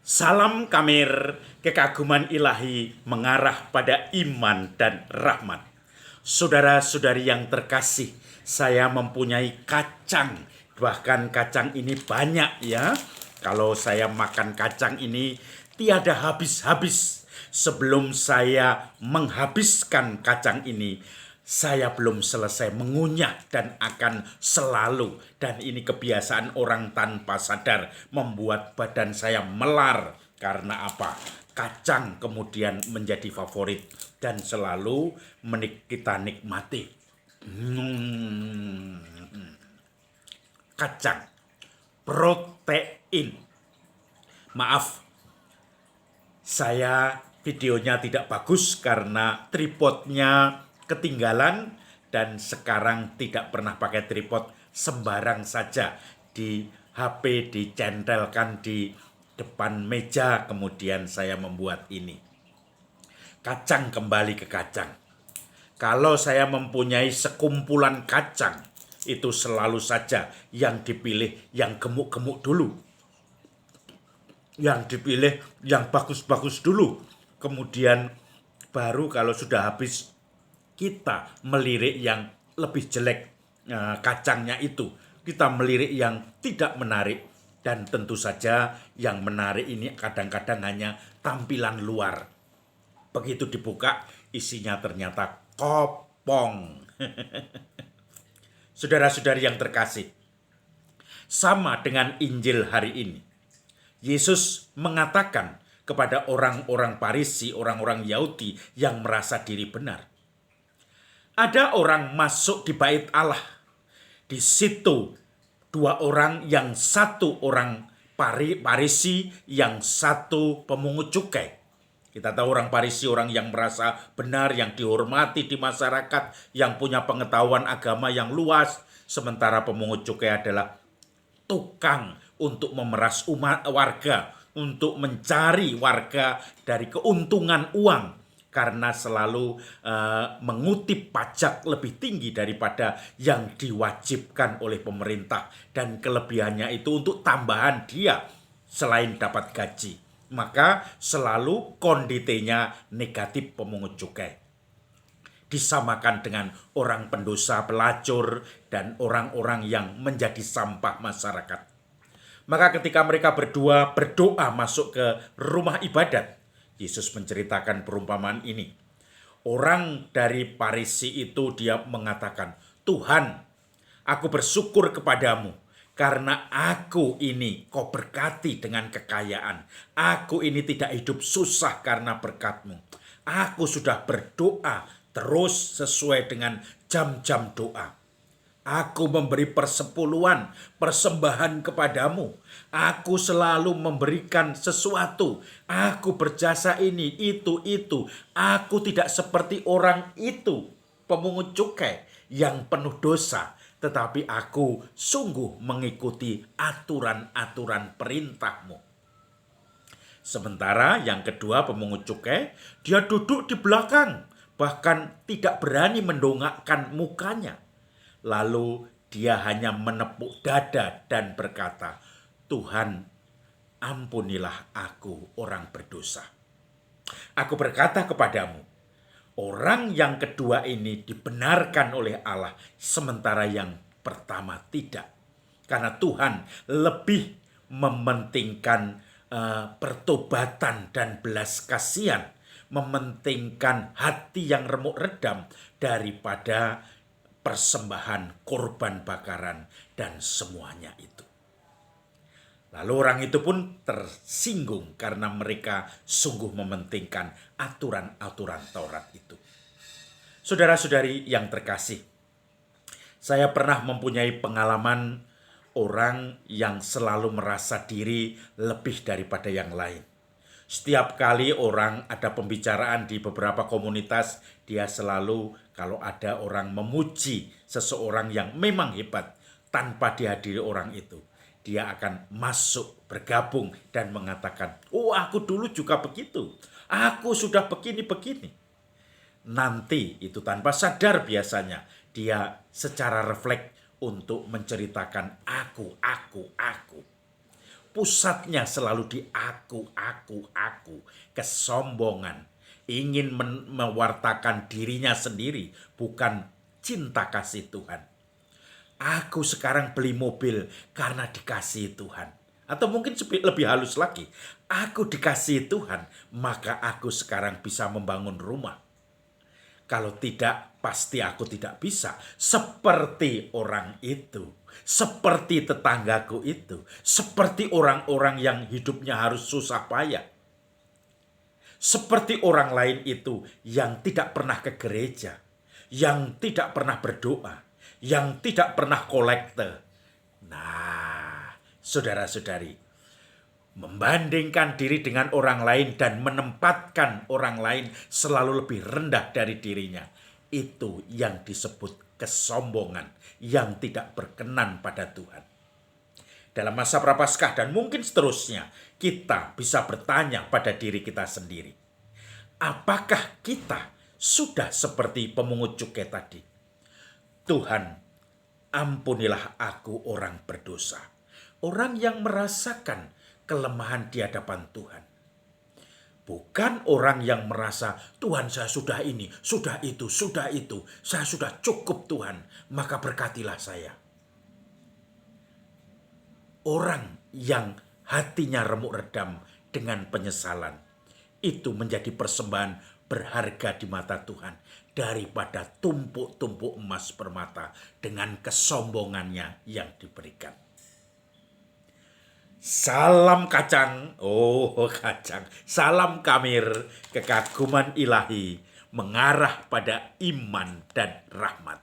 Salam Kamir, kekaguman ilahi mengarah pada iman dan rahmat. Saudara-saudari yang terkasih, saya mempunyai kacang. Bahkan kacang ini banyak ya. Kalau saya makan kacang ini tiada habis-habis. Sebelum saya menghabiskan kacang ini, saya belum selesai mengunyah dan akan selalu, dan ini kebiasaan orang tanpa sadar, membuat badan saya melar. Karena apa? Kacang kemudian menjadi favorit dan selalu kita nikmati. Hmm, Kacang, protein. Maaf, saya videonya tidak bagus karena tripodnya ketinggalan dan sekarang tidak pernah pakai tripod, sembarang saja di HP dicentelkan di depan meja, kemudian saya membuat ini. Kacang, kembali ke kacang. Kalau saya mempunyai sekumpulan kacang, itu selalu saja yang dipilih yang gemuk-gemuk dulu, yang dipilih yang bagus-bagus dulu. Kemudian baru kalau sudah habis kita melirik yang lebih jelek kacangnya itu. Kita melirik yang tidak menarik. Dan tentu saja yang menarik ini kadang-kadang hanya tampilan luar. Begitu dibuka, isinya ternyata kopong. Saudara-saudari yang terkasih, sama dengan Injil hari ini. Yesus mengatakan kepada orang-orang Farisi, orang-orang Yahudi yang merasa diri benar. Ada orang masuk di bait Allah. Di situ dua orang, yang satu orang Farisi, yang satu pemungut cukai. Kita tahu orang Farisi orang yang merasa benar, yang dihormati di masyarakat, yang punya pengetahuan agama yang luas. Sementara pemungut cukai adalah tukang untuk memeras warga, untuk mencari warga dari keuntungan uang, karena selalu mengutip pajak lebih tinggi daripada yang diwajibkan oleh pemerintah, dan kelebihannya itu untuk tambahan dia selain dapat gaji. Maka selalu konditinya negatif pemungut cukai. Disamakan dengan orang pendosa, pelacur, dan orang-orang yang menjadi sampah masyarakat. Maka ketika mereka berdua berdoa masuk ke rumah ibadat, Yesus menceritakan perumpamaan ini. Orang dari Farisi itu dia mengatakan, "Tuhan, aku bersyukur kepadamu karena aku ini kau berkati dengan kekayaan. Aku ini tidak hidup susah karena berkat-Mu. Aku sudah berdoa terus sesuai dengan jam-jam doa. Aku memberi persepuluhan, persembahan kepadamu. Aku selalu memberikan sesuatu. Aku berjasa ini, itu. Aku tidak seperti orang itu, pemungut cukai yang penuh dosa. Tetapi aku sungguh mengikuti aturan-aturan perintah-Mu." Sementara yang kedua, pemungut cukai, dia duduk di belakang, bahkan tidak berani mendongakkan mukanya. Lalu dia hanya menepuk dada dan berkata, "Tuhan, ampunilah aku orang berdosa." Aku berkata kepadamu, orang yang kedua ini dibenarkan oleh Allah, sementara yang pertama tidak. Karena Tuhan lebih mementingkan pertobatan dan belas kasihan, mementingkan hati yang remuk redam daripada persembahan, korban bakaran, dan semuanya itu. Lalu orang itu pun tersinggung karena mereka sungguh mementingkan aturan-aturan Taurat itu. Saudara-saudari yang terkasih, saya pernah mempunyai pengalaman orang yang selalu merasa diri lebih daripada yang lain. Setiap kali orang ada pembicaraan di beberapa komunitas, dia selalu kalau ada orang memuji seseorang yang memang hebat tanpa dihadiri orang itu, dia akan masuk, bergabung dan mengatakan, "Oh, aku dulu juga begitu. Aku sudah begini-begini." Nanti itu tanpa sadar biasanya dia secara refleks untuk menceritakan aku. Pusatnya selalu di aku. Kesombongan. Ingin mewartakan dirinya sendiri, bukan cinta kasih Tuhan. Aku sekarang beli mobil karena dikasihi Tuhan. Atau mungkin lebih halus lagi, aku dikasihi Tuhan, maka aku sekarang bisa membangun rumah. Kalau tidak, pasti aku tidak bisa. Seperti orang itu, seperti tetanggaku itu, seperti orang-orang yang hidupnya harus susah payah. Seperti orang lain itu yang tidak pernah ke gereja, yang tidak pernah berdoa, yang tidak pernah kolekte. Nah, saudara-saudari, membandingkan diri dengan orang lain dan menempatkan orang lain selalu lebih rendah dari dirinya, itu yang disebut kesombongan yang tidak berkenan pada Tuhan. Dalam masa Prapaskah dan mungkin seterusnya, kita bisa bertanya pada diri kita sendiri. Apakah kita sudah seperti pemungut cukai tadi? Tuhan, ampunilah aku orang berdosa. Orang yang merasakan kelemahan di hadapan Tuhan. Bukan orang yang merasa, Tuhan saya sudah ini, sudah itu, saya sudah cukup Tuhan, maka berkatilah saya. Orang yang hatinya remuk redam dengan penyesalan, itu menjadi persembahan berharga di mata Tuhan daripada tumpuk-tumpuk emas permata dengan kesombongannya yang diberikan. Salam kacang, kacang, salam kamir, kekaguman ilahi mengarah pada iman dan rahmat.